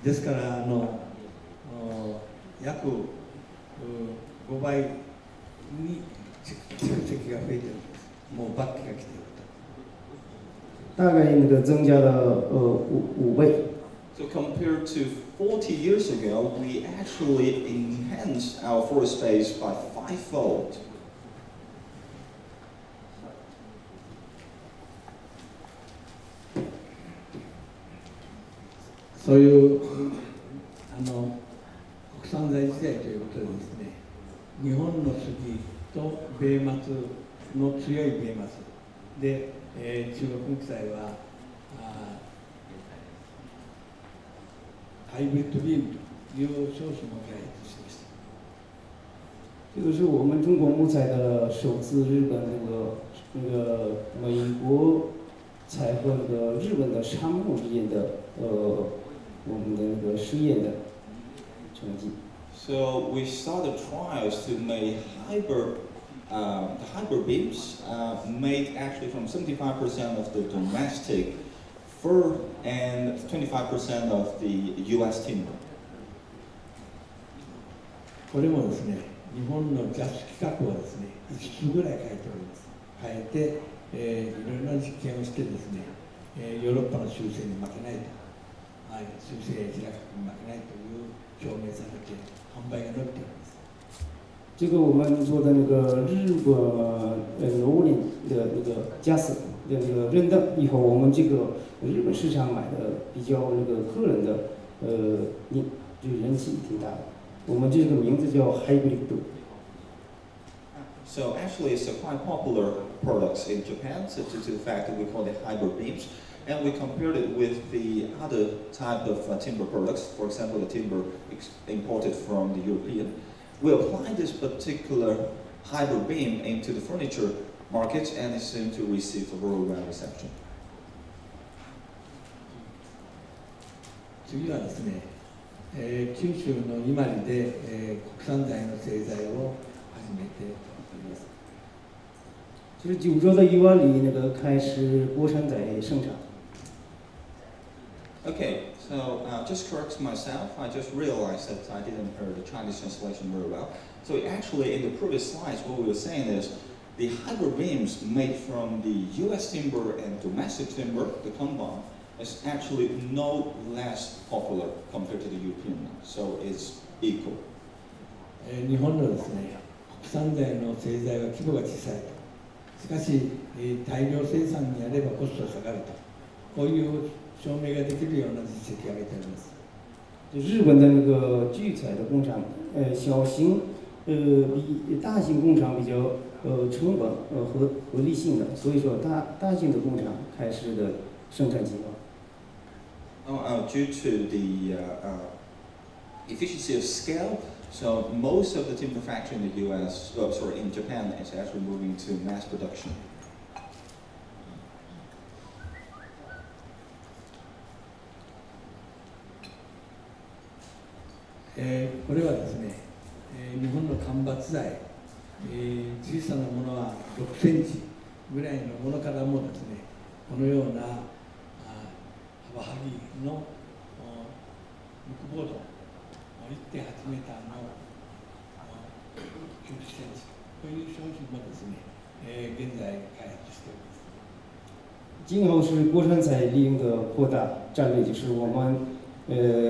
ですから約5倍に蓄積が増えているんです。もうバックが来ていると。大概那个增加了5倍。So compared to 40 years ago, we actually enhanced our forest space by 5-fold. そういう国産材時代ということでですね、日本の杉と米松の強い米松で、中国木材はハイブリッドビームという商品を開発しました。这个是我们中国木材的首次日本那个美国材和那个日本的杉木之间的我们的那个试验的成绩。So we started trials to make the hybrid beams made actually from 75% of the domestic fir and 25% of the U.S. timber. これもですね、日本のジャス規格をですね、5つぐらい変えております。変えて、いろいろな実験をしてですね、ヨーロッパの修正に負けないと、修正や平価格に負けないという証明されて、販売が伸びております。这个我们做的那个日本罗林的那个加斯的那个认证以后，我们这个日本市场买的比较那个客人的就人气挺大的。我们这个名字叫 hybrid。 So actually, it's a quite popular product in Japan, so due to the fact that we call it hybrid beams, and we compared it with the other type of timber products, for example, the timber imported from the European. We applied this particular hybrid beam into the furniture market, and it seemed to receive a worldwide reception. 次はですね、九州の伊万里で、国産材の製材を始めております。就是九州的伊万里那个开始国产材生产。Okay, so just correct myself. I just realized that I didn't hear the Chinese translation very well. So actually, in the previous slides, what we were saying is the hybrid beams made from the U.S. timber and domestic timber, the combine, is actually no less popular compared to the European one. So it's equal. 日本のですね、国産材の製材は規模が小さいと。しかし、大量生産にやればコストが下がると。こういう証明ができるような実績を上げております。日本的那个锯材的工厂，小型比大型工厂比较成本合理性的，所以说大型的工厂开始的生产计划。Due to the efficiency of scale, so most of the timber factory in the U.S., in Japan, is actually moving to mass production. これはですね、日本の間伐材、小さなものは6センチぐらいのものからもですね、このような幅はぎの木ボード 1.8 メーターの90センチという商品もですね、現在開発しております。今后是国产材利用的扩大战略，就是我们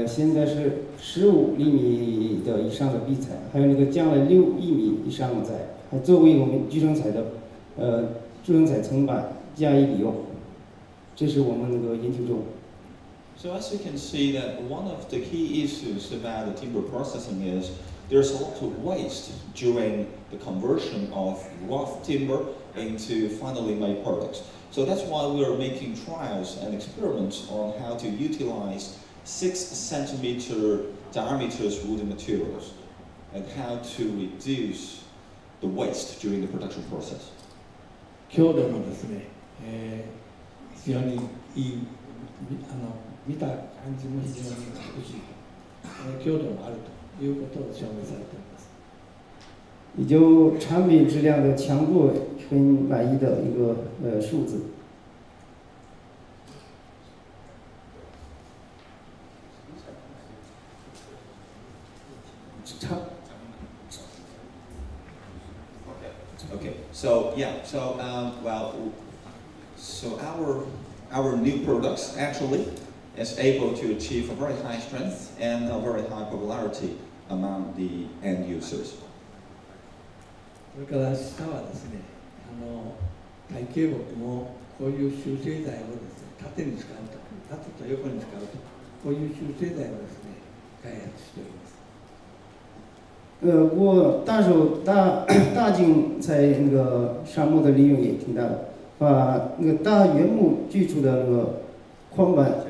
现在是15厘米的以上的壁材，还有那个将来6厘米以上的材，还作为我们集成材的集成材层板加以利用，这是我们那个研究中。So as you can see that one of the key issues about the timber processing is there's a lot of waste during the conversion of rough timber into finally made products. So that's why we are making trials and experiments on how to utilize 6 centimeter diameters wooden materials and how to reduce the waste during the production process. 強度のですね、非常にいい見た感じも非常に美しい、強度があるということを証明されております。也就产品质量的强度很满意的一个数字。So yeah, so so our new products actually is able to achieve a very high strength and a very high popularity among the end users. それから下はですね、体系木もこういう修正剤をですね、縦に使うと、縦と横に使うと、こういう修正剤をですね、開発しております。我大茎在那个沙漠的利用也挺大的，把那个大原木锯出的那个宽板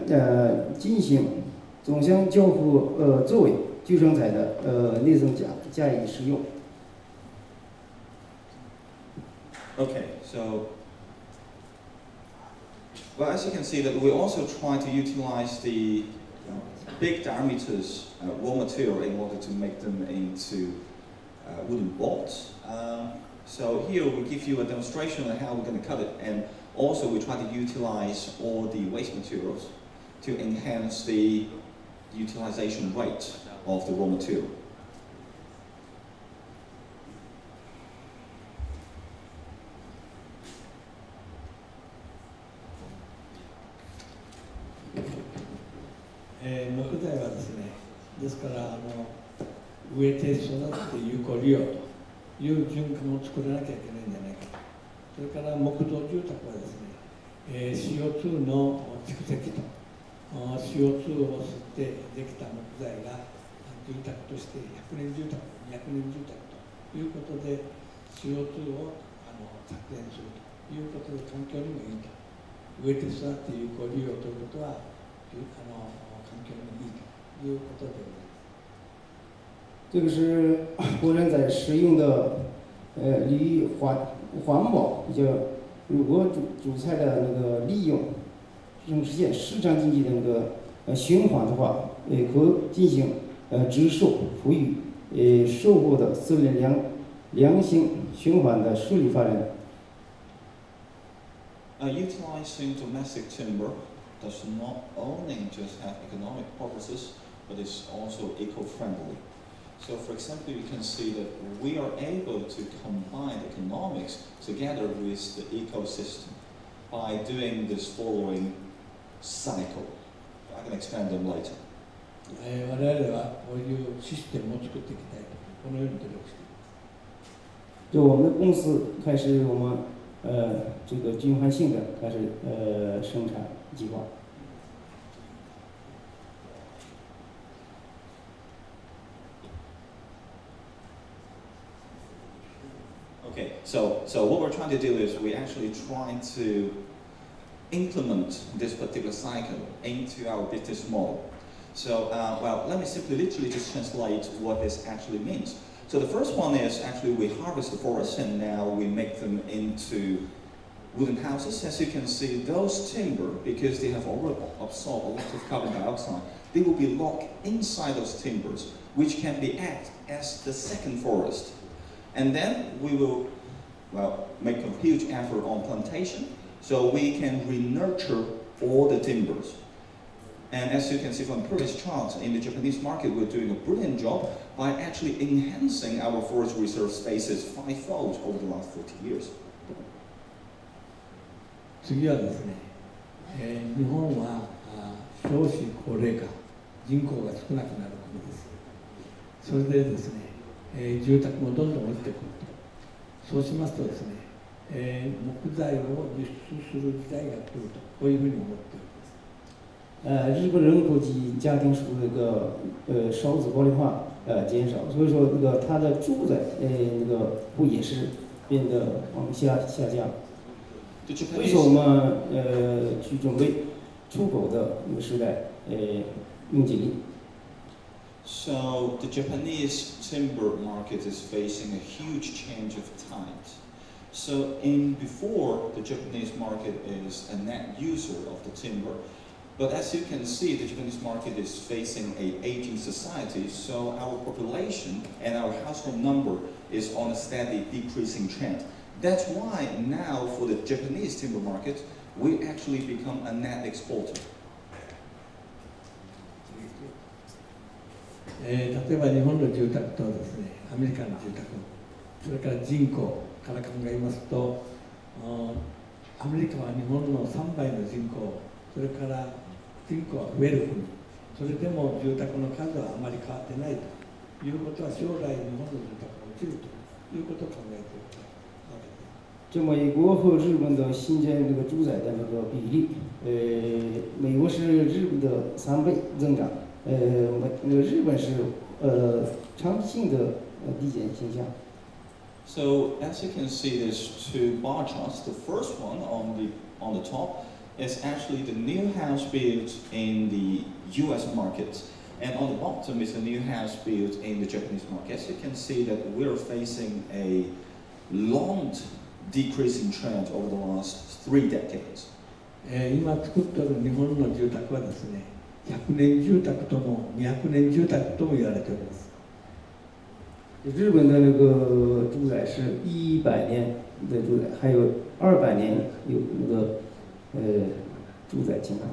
进行总相交互作为聚成材的内增加以使用。Okay, so well, as you can see, that we also try to utilize the big diameters raw material in order to make them into wooden bolts. So here we give you a demonstration on how we're going to cut it, and also we try to utilize all the waste materials to enhance the utilization rate of the raw material. 木材はですね、ですから植えて育てて有効利用という循環を作らなきゃいけないんじゃないかと。それから木造住宅はですね、CO2 の蓄積と CO2 を吸ってできた木材が住宅として100年住宅、200年住宅ということで CO2 を削減するということで環境にもいいと。植えて育てて有効利用ということは環境にいいということでございます。这个是国人在使用的利于环保，就如果主材的那个利用，实现市场经济的那个循环的话，可进行植收、赋予、收获的自然良性循环的顺利发展。Utilizing domestic timber does not only just have economic purposes, but is also eco-friendly. So for example, you can see that we are able to combine economics together with the ecosystem by doing this following cycle. I can explain them later. 我々はこういうシステムを作っていきたいと、このように努力しています。就我们的公司开始我们这个循环性的开始生产计划。 Okay, so what we're trying to do is we actually try to implement this particular cycle into our business model. So, well, let me simply literally just translate what this actually means. So the first one is actually we harvest the forest and now we make them into wooden houses. As you can see, those timber, because they have already absorbed a lot of carbon dioxide, they will be locked inside those timbers, which can be act as the second forest. And then we will, well, make a huge effort on plantation, so we can re-nurture all the timbers. And as you can see from the previous chart, in the Japanese market, we're doing a brilliant job by actually enhancing our forest reserve spaces fivefold over the last 40 years. 次はですね、日本は少子高齢化、人口が少なくなる国です。それでですね、住宅もどんどん落ちてくると。そうしますとですね、木材を輸出する時代が来ると、こういうふうに思っております。日本人口及家庭数那个少子高龄化减少，所以说那个它的住宅那个不也是变得往下降。所以说我们去准备出口的那个时代用精力。 So the Japanese timber market is facing a huge change of times. So before, the Japanese market is a net user of the timber, but as you can see, the Japanese market is facing an aging society, so our population and our household number is on a steady decreasing trend. That's why now for the Japanese timber market, we actually become a net exporter. 例えば日本の住宅とですね、アメリカの住宅、それから人口から考えますと、アメリカは日本の3倍の人口、それから人口は増える国、それでも住宅の数はあまり変わってないということは、将来日本の住宅が落ちるということを考えているわけです。就美国和日本的新建这个住宅的那个比例，美国是日本的3倍增长，日本是长期性的递减现象。So as you can see, there's two bar charts. The first one on the top is actually the new house built in the U.S. market, and on the bottom is the new house built in the Japanese market. As you can see that we're facing a long decreasing trend over the last 3 decades. 今作っている日本の住宅はですね、100年住宅とも200年住宅とも言われております。日本的那个住宅是100年的住宅，还有200年有那个住宅情况。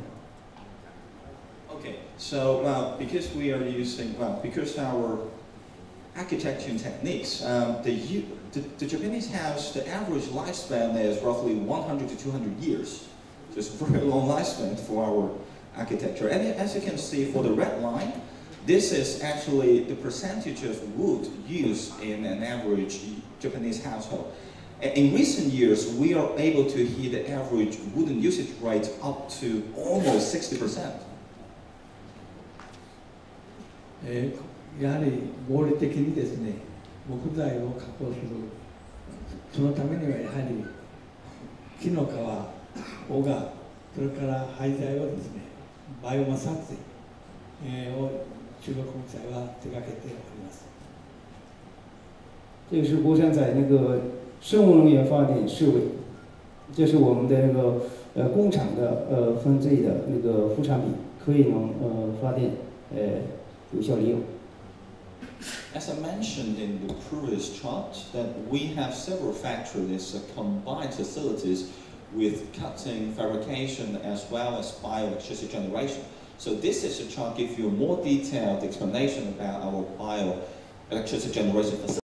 Okay, so because we are using because our architecture techniques, the Japanese house, the average lifespan is roughly 100 to 200 years. So it's a very long lifespan for our architecture. And as you can see for the red line, this is actually the percentage of wood used in an average Japanese household. In recent years, we are able to hit the average wooden usage rate up to almost 60%. やはり合理的にですね、木材を加工する、そのためにはやはり木の皮、オガ、それから廃材をですね、バイオマス発電を中国木材は手掛けております。这个是国产在那个生物能源发电设备，这是我们的那个工厂的分配的那个副产品，可以能发电有效利用。As I mentioned in the previous chart, that we have several factories, combined facilities with cutting, fabrication, as well as bioelectricity generation. So this is a chart gives you a more detailed explanation about our bioelectricity generation facility.